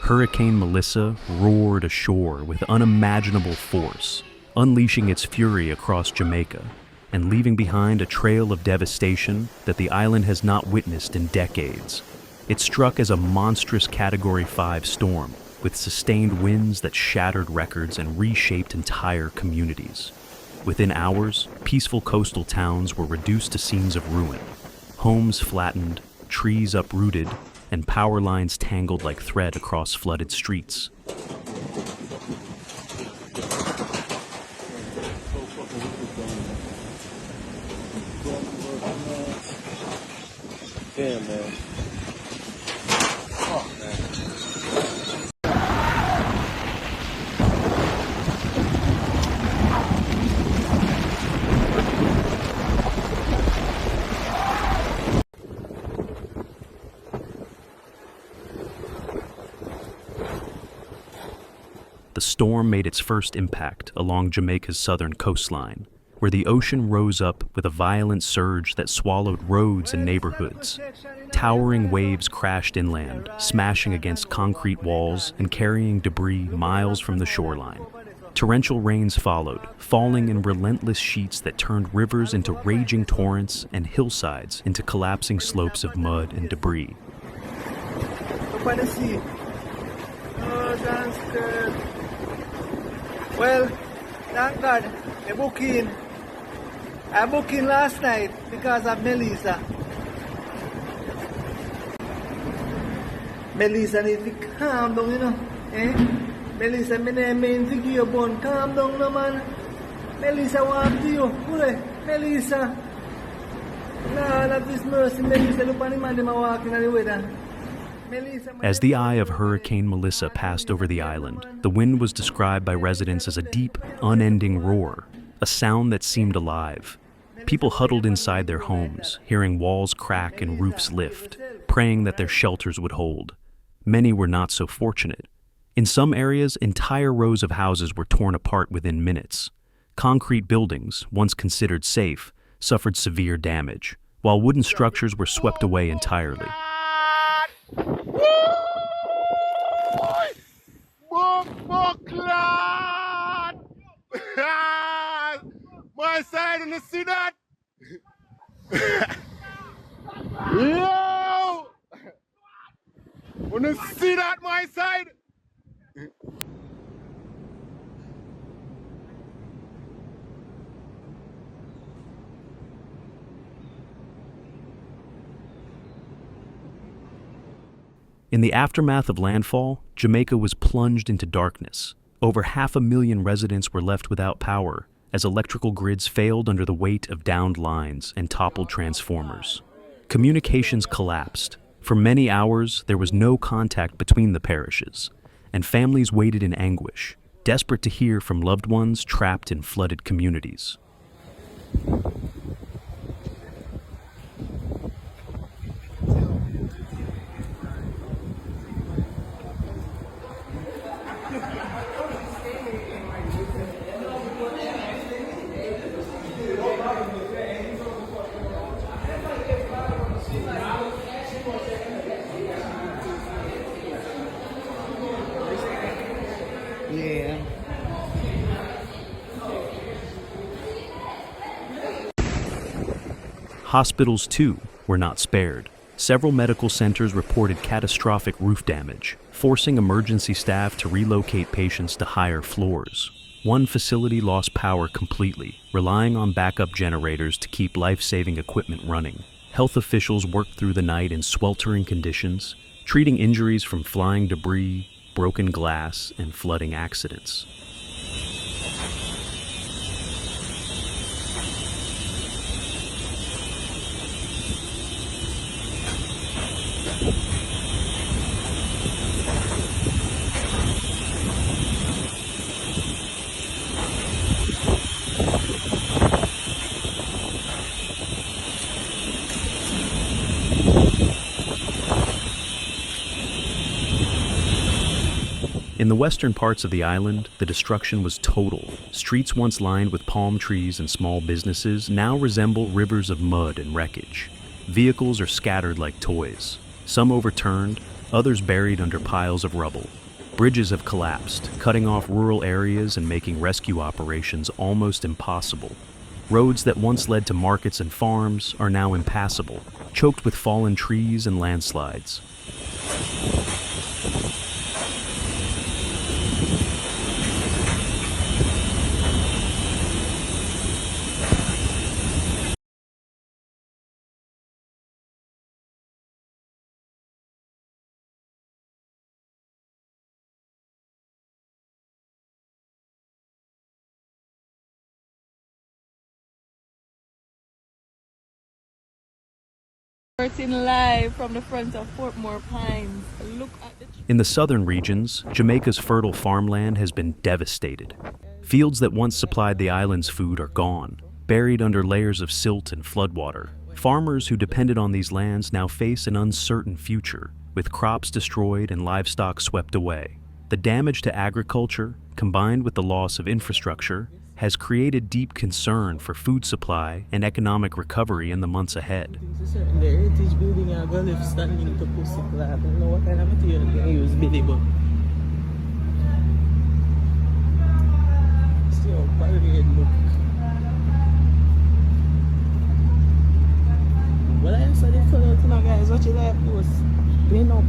Hurricane Melissa roared ashore with unimaginable force, unleashing its fury across Jamaica and leaving behind a trail of devastation that the island has not witnessed in decades. It struck as a monstrous Category 5 storm, with sustained winds that shattered records and reshaped entire communities. Within hours, peaceful coastal towns were reduced to scenes of ruin. Homes flattened, trees uprooted, and power lines tangled like thread across flooded streets. Damn, man. Oh, man. The storm made its first impact along Jamaica's southern coastline, where the ocean rose up with a violent surge that swallowed roads and neighborhoods. Towering waves crashed inland, smashing against concrete walls and carrying debris miles from the shoreline. Torrential rains followed, falling in relentless sheets that turned rivers into raging torrents and hillsides into collapsing slopes of mud and debris. Well, thank God, I booked in last night because of Melissa. Melissa needs to calm down, you know. Melissa, my name means to give bone. Calm down, no man. Melissa, want to you. Melissa. Lord of His mercy, Melissa, look at the man walking on the weather. As the eye of Hurricane Melissa passed over the island, the wind was described by residents as a deep, unending roar, a sound that seemed alive. People huddled inside their homes, hearing walls crack and roofs lift, praying that their shelters would hold. Many were not so fortunate. In some areas, entire rows of houses were torn apart within minutes. Concrete buildings, once considered safe, suffered severe damage, while wooden structures were swept away entirely. My side, and you see that? Yo! Wanna see that, my side? In the aftermath of landfall, Jamaica was plunged into darkness. Over 500,000 residents were left without power as electrical grids failed under the weight of downed lines and toppled transformers. Communications collapsed. For many hours, there was no contact between the parishes, and families waited in anguish, desperate to hear from loved ones trapped in flooded communities. Yeah. Hospitals, too, were not spared. Several medical centers reported catastrophic roof damage, forcing emergency staff to relocate patients to higher floors. One facility lost power completely, relying on backup generators to keep life-saving equipment running. Health officials worked through the night in sweltering conditions, treating injuries from flying debris, broken glass, and flooding accidents. In the western parts of the island, the destruction was total. Streets once lined with palm trees and small businesses now resemble rivers of mud and wreckage. Vehicles are scattered like toys, some overturned, others buried under piles of rubble. Bridges have collapsed, cutting off rural areas and making rescue operations almost impossible. Roads that once led to markets and farms are now impassable, choked with fallen trees and landslides. Live from the front of Portmore Pines. Look at the In the southern regions, Jamaica's fertile farmland has been devastated. Fields that once supplied the island's food are gone, buried under layers of silt and floodwater. Farmers who depended on these lands now face an uncertain future, with crops destroyed and livestock swept away. The damage to agriculture, combined with the loss of infrastructure, has created deep concern for food supply and economic recovery in the months ahead. The heritage building are going to standing to pussy club. I don't know what kind of material they use, Billy, but still parade look. Well, I saw the color to now, guys. Watch it like was clean up.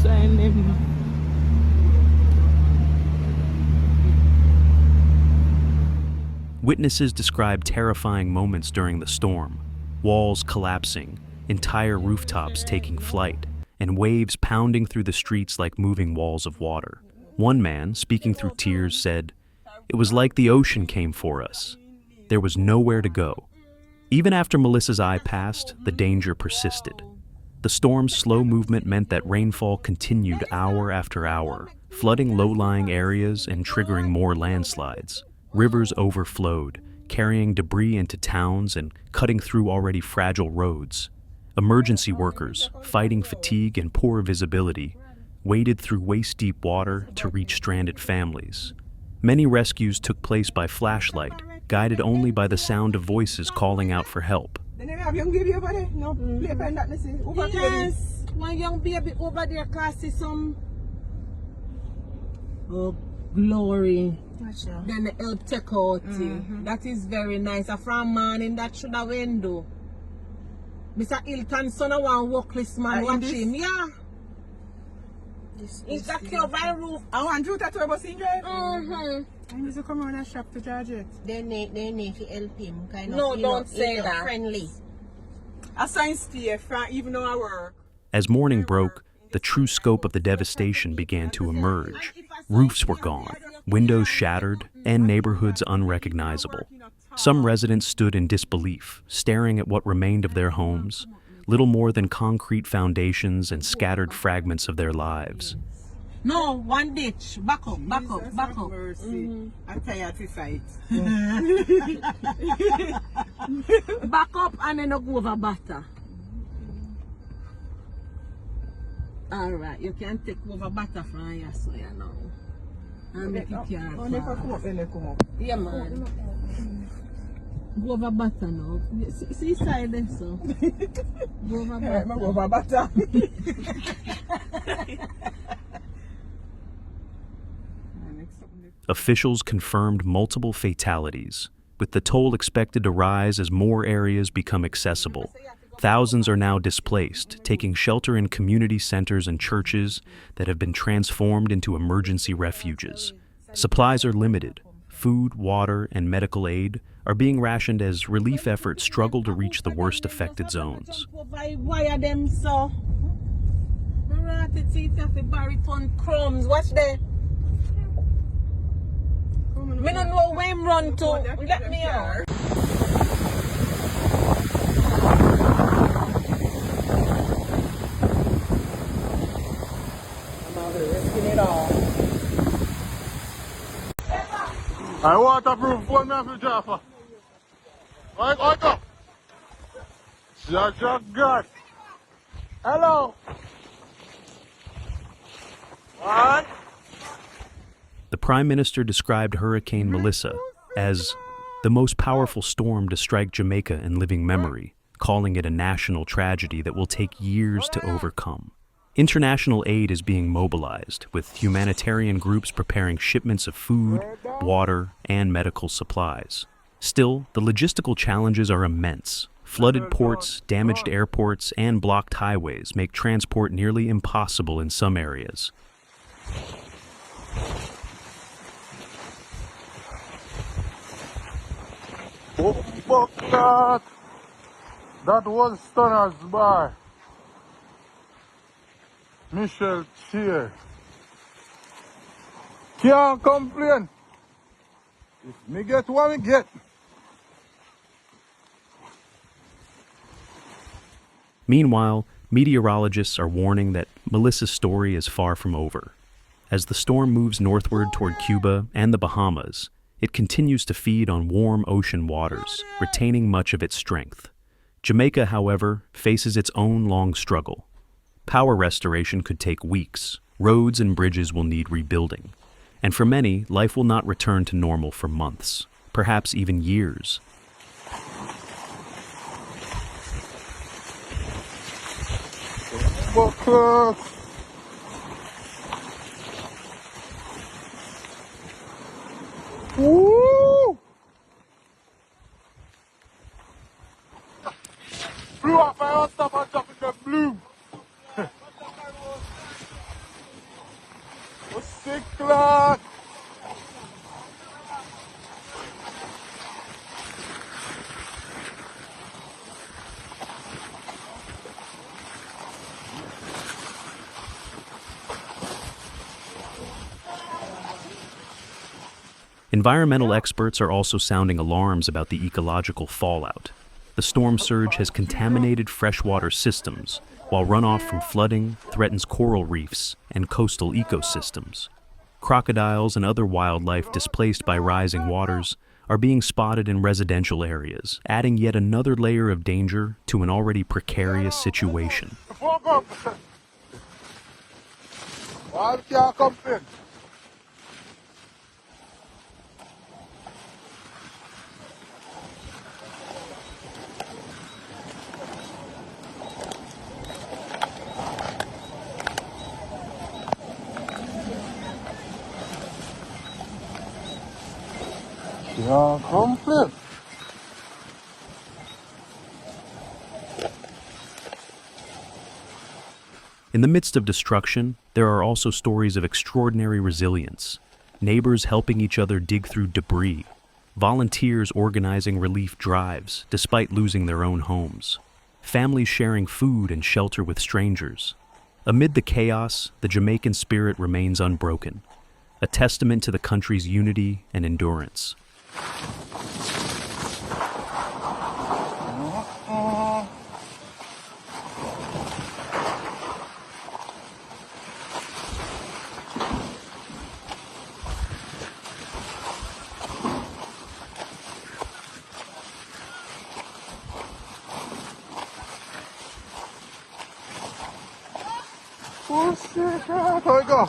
Sign him. Witnesses describe terrifying moments during the storm, walls collapsing, entire rooftops taking flight, and waves pounding through the streets like moving walls of water. One man, speaking through tears, said, "It was like the ocean came for us. There was nowhere to go." Even after Melissa's eye passed, the danger persisted. The storm's slow movement meant that rainfall continued hour after hour, flooding low-lying areas and triggering more landslides. Rivers overflowed, carrying debris into towns and cutting through already fragile roads. Emergency workers, fighting fatigue and poor visibility, waded through waist-deep water to reach stranded families. Many rescues took place by flashlight, guided only by the sound of voices calling out for help. Yes, my young baby over there can see some. Oh, glory. Then the help take out. That is very nice. A from morning that should have window. Mr. Hilton son of one workless man watch him. Yeah. It's that cover roof. I want you to turbo sing drive. Mm-hmm. I need to come around and shop to charge it. They need to help him. Kind No, of, don't say that. Friendly. I signed stay even though I work. As morning broke, the true scope of the devastation began to emerge. Roofs were gone, windows shattered, and neighborhoods unrecognizable. Some residents stood in disbelief, staring at what remained of their homes, little more than concrete foundations and scattered fragments of their lives. No, one ditch. Back up, back up, back up. Mercy. I'm tired to fight. Back up and then go over butter. Alright, you can take over butter from here, so you know. And make it here. Yeah, man. Go over butter now. See side there, so. Go over butter. Go over butter. Officials confirmed multiple fatalities, with the toll expected to rise as more areas become accessible. Thousands are now displaced, taking shelter in community centers and churches that have been transformed into emergency refuges. Supplies are limited. Food, water, and medical aid are being rationed as relief efforts struggle to reach the worst affected zones. Wire them so. Crumbs, watch there. Me don't know where I'm run to. Let me out. I waterproof one man for Jaffa. Right, go. Jack God. Hello. Alright. The Prime Minister described Hurricane Melissa as the most powerful storm to strike Jamaica in living memory, calling it a national tragedy that will take years to overcome. International aid is being mobilized, with humanitarian groups preparing shipments of food, water, and medical supplies. Still, the logistical challenges are immense. Flooded ports, damaged airports, and blocked highways make transport nearly impossible in some areas. Oh, fuck that! That was Stunner's bar. Michelle Cheer. Can't complain. If me get what me get. Meanwhile, meteorologists are warning that Melissa's story is far from over. As the storm moves northward toward Cuba and the Bahamas, it continues to feed on warm ocean waters, retaining much of its strength. Jamaica, however, faces its own long struggle. Power restoration could take weeks, roads and bridges will need rebuilding, and for many, life will not return to normal for months, perhaps even years. Fuck. Woo! Blew off my own stuff on top of the blue. What's sick, lad? Environmental experts are also sounding alarms about the ecological fallout. The storm surge has contaminated freshwater systems, while runoff from flooding threatens coral reefs and coastal ecosystems. Crocodiles and other wildlife displaced by rising waters are being spotted in residential areas, adding yet another layer of danger to an already precarious situation. Fuck up. Why can't complain? Yeah, complain. In the midst of destruction, there are also stories of extraordinary resilience. Neighbors helping each other dig through debris, volunteers organizing relief drives despite losing their own homes, families sharing food and shelter with strangers. Amid the chaos, the Jamaican spirit remains unbroken, a testament to the country's unity and endurance. Oh shit, how I go?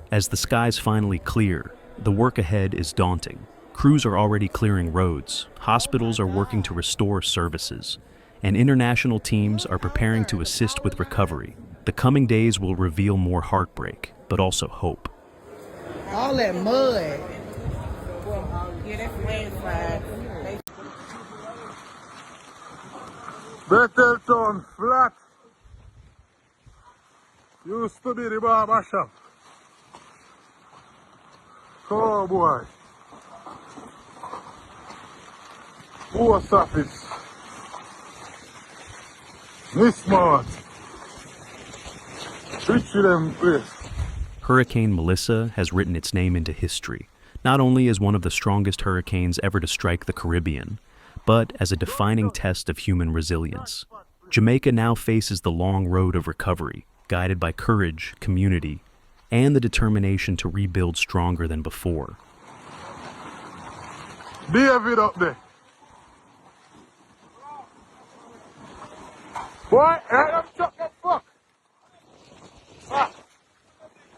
As the skies finally clear, the work ahead is daunting. Crews are already clearing roads, hospitals are working to restore services, and international teams are preparing to assist with recovery. The coming days will reveal more heartbreak, but also hope. All that mud. Yeah, that's landslide. Betterton flat. Used to be the barber shop. Oh boy. Post office. This month. Rich them place. Hurricane Melissa has written its name into history, not only as one of the strongest hurricanes ever to strike the Caribbean, but as a defining test of human resilience. Jamaica now faces the long road of recovery, guided by courage, community, and the determination to rebuild stronger than before. David up there. Boy, hey,